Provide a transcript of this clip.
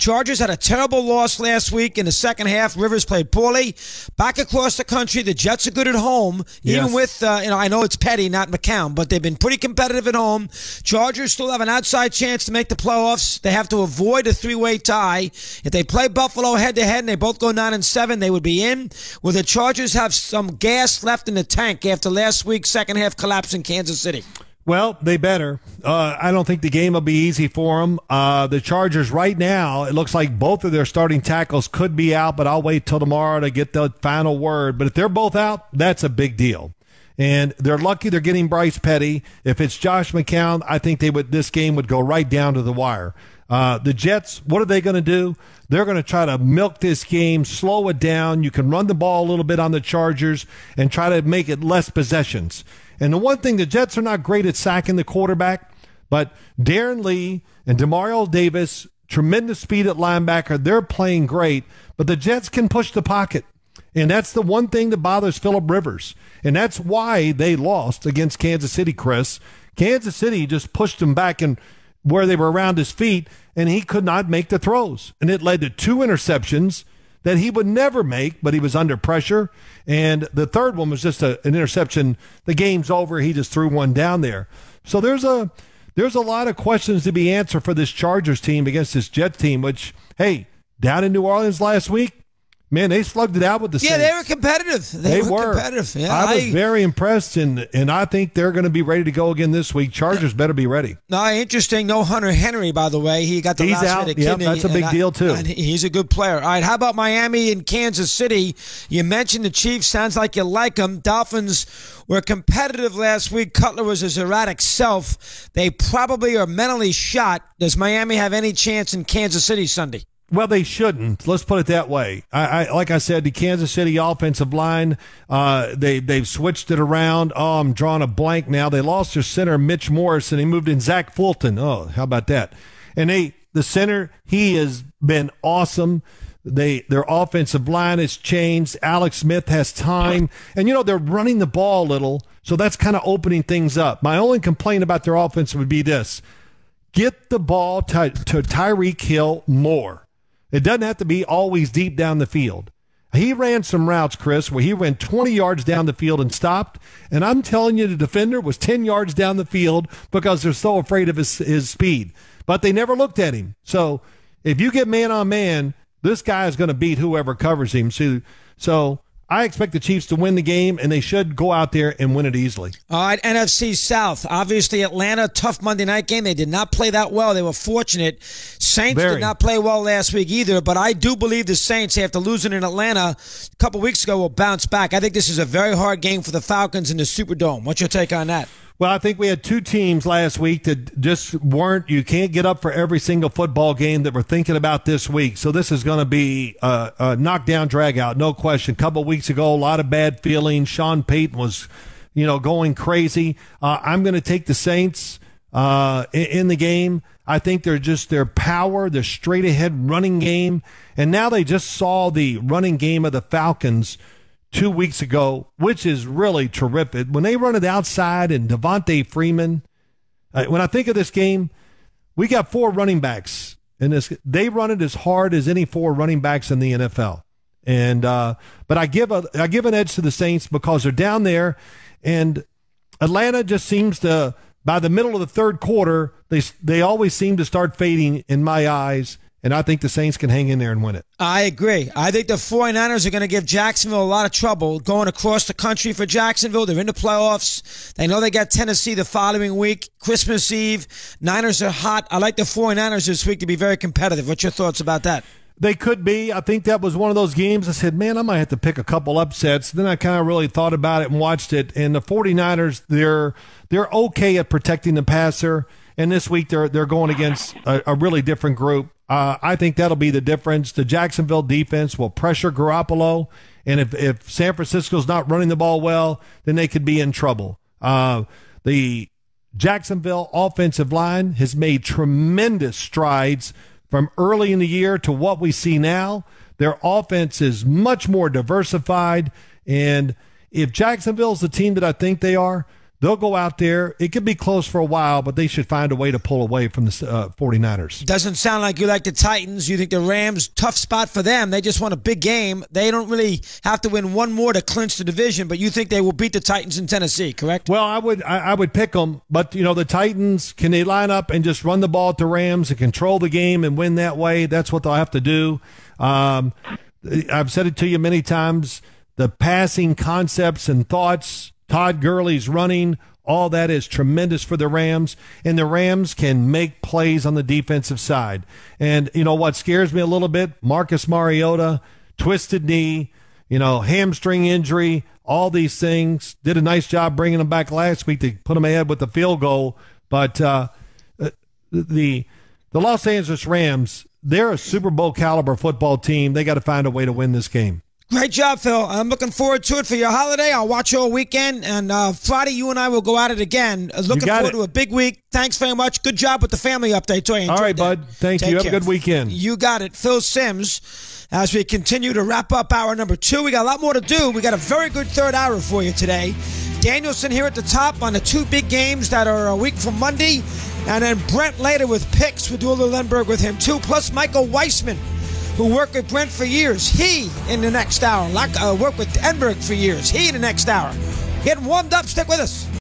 Chargers had a terrible loss last week in the second half. Rivers played poorly. Back across the country, the Jets are good at home, even with, I know it's Petty, not McCown, but they've been pretty competitive at home. Chargers still have an outside chance to make the playoffs. They have to avoid a three-way tie. If they play Buffalo head-to-head and they both go 9-7, they would be in. Will the Chargers have some gas left in the tank after last week's second half collapse in Kansas City? Well, they better. I don't think the game will be easy for them. The Chargers right now, it looks like both of their starting tackles could be out, but I'll wait till tomorrow to get the final word. But if they're both out, that's a big deal. And they're lucky they're getting Bryce Petty. If it's Josh McCown, I think this game would go right down to the wire. The Jets, what are they going to do? They're going to try to milk this game, slow it down. You can run the ball a little bit on the Chargers and try to make it less possessions. And the one thing, the Jets are not great at sacking the quarterback, but Darren Lee and Demario Davis, tremendous speed at linebacker, they're playing great, but the Jets can push the pocket. And that's the one thing that bothers Phillip Rivers. And that's why they lost against Kansas City, Chris. Kansas City just pushed him back and where they were around his feet, and he could not make the throws. And it led to 2 interceptions that he would never make, but he was under pressure. And the third one was just an interception. The game's over. He just threw one down there. So there's a lot of questions to be answered for this Chargers team against this Jets team, which, hey, down in New Orleans last week, man, they slugged it out with the Saints. Yeah, they were competitive. They were competitive. Yeah, I was very impressed, and I think they're going to be ready to go again this week. Chargers better be ready. No, interesting. No Hunter Henry, by the way. He got the last minute kidney. That's a big deal, too. He's a good player. All right, how about Miami and Kansas City? You mentioned the Chiefs. Sounds like you like them. Dolphins were competitive last week. Cutler was his erratic self. They probably are mentally shot. Does Miami have any chance in Kansas City Sunday? Well, they shouldn't. Let's put it that way. I like I said, the Kansas City offensive line, they've switched it around. Oh, I'm drawing a blank now. They lost their center, Mitch Morris, and they moved in Zach Fulton. Oh, how about that? And the center, he has been awesome. Their offensive line has changed. Alex Smith has time. And, they're running the ball a little, so that's kind of opening things up. My only complaint about their offense would be this. Get the ball to Tyreek Hill more. It doesn't have to be always deep down the field. He ran some routes, Chris, where he went 20 yards down the field and stopped. And I'm telling you, the defender was 10 yards down the field because they're so afraid of his speed. But they never looked at him. So if you get man on man, this guy is going to beat whoever covers him. So I expect the Chiefs to win the game, and they should go out there and win it easily. All right, NFC South. Obviously, Atlanta, tough Monday night game. They did not play that well. They were fortunate. Saints did not play well last week either, but I do believe the Saints, after losing in Atlanta a couple weeks ago, will bounce back. I think this is a very hard game for the Falcons in the Superdome. What's your take on that? Well, I think we had 2 teams last week that just weren't – you can't get up for every single football game that we're thinking about this week. So this is going to be a knockdown, drag-out, no question. A couple of weeks ago, a lot of bad feelings. Sean Payton was, going crazy. I'm going to take the Saints in the game. I think they're just their power, their straight-ahead running game. And now they just saw the running game of the Falcons 2 weeks ago, which is really terrific. When they run it outside and Devontae Freeman, when I think of this game, we got 4 running backs in this. They run it as hard as any 4 running backs in the NFL. And but I give an edge to the Saints because they're down there, and Atlanta just seems to, by the middle of the third quarter, they always seem to start fading in my eyes. And I think the Saints can hang in there and win it. I agree. I think the 49ers are going to give Jacksonville a lot of trouble going across the country for Jacksonville. They're in the playoffs. They know they got Tennessee the following week, Christmas Eve. Niners are hot. I like the 49ers this week to be very competitive. What's your thoughts about that? They could be. I think that was one of those games I said, man, I might have to pick a couple upsets. Then I kind of really thought about it and watched it. And the 49ers, they're okay at protecting the passer. And this week they're going against a really different group. I think that'll be the difference. The Jacksonville defense will pressure Garoppolo, and if San Francisco's not running the ball well, then they could be in trouble. The Jacksonville offensive line has made tremendous strides from early in the year to what we see now. Their offense is much more diversified, and if Jacksonville's the team that I think they are, they'll go out there. It could be close for a while, but they should find a way to pull away from the 49ers. Doesn't sound like you like the Titans. You think the Rams, tough spot for them. They just want a big game. They don't really have to win one more to clinch the division, but you think they will beat the Titans in Tennessee, correct? Well, I would pick them, but, the Titans, can they line up and just run the ball at the Rams and control the game and win that way? That's what they'll have to do. I've said it to you many times. The passing concepts and thoughts, Todd Gurley's running, all that is tremendous for the Rams, and the Rams can make plays on the defensive side. And what scares me a little bit, Marcus Mariota, twisted knee, hamstring injury, all these things. Did a nice job bringing them back last week to put them ahead with the field goal. But the Los Angeles Rams, they're a Super Bowl caliber football team. They got to find a way to win this game. Great job, Phil. I'm looking forward to it for your holiday. I'll watch you all weekend. And Friday, you and I will go at it again. Looking forward to a big week. Thanks very much. Good job with the family update, too. All right, bud. Thank you. Have a good weekend. You got it. Phil Simms. As we continue to wrap up hour number 2, we got a lot more to do. We got a very good third hour for you today. Danielson here at the top on the 2 big games that are a week from Monday. And then Brent later with picks. We'll do a little Lindbergh with him, too. Plus Michael Weissman, who worked with Brent for years. He in the next hour. Worked with Enberg for years. He in the next hour. Getting warmed up. Stick with us.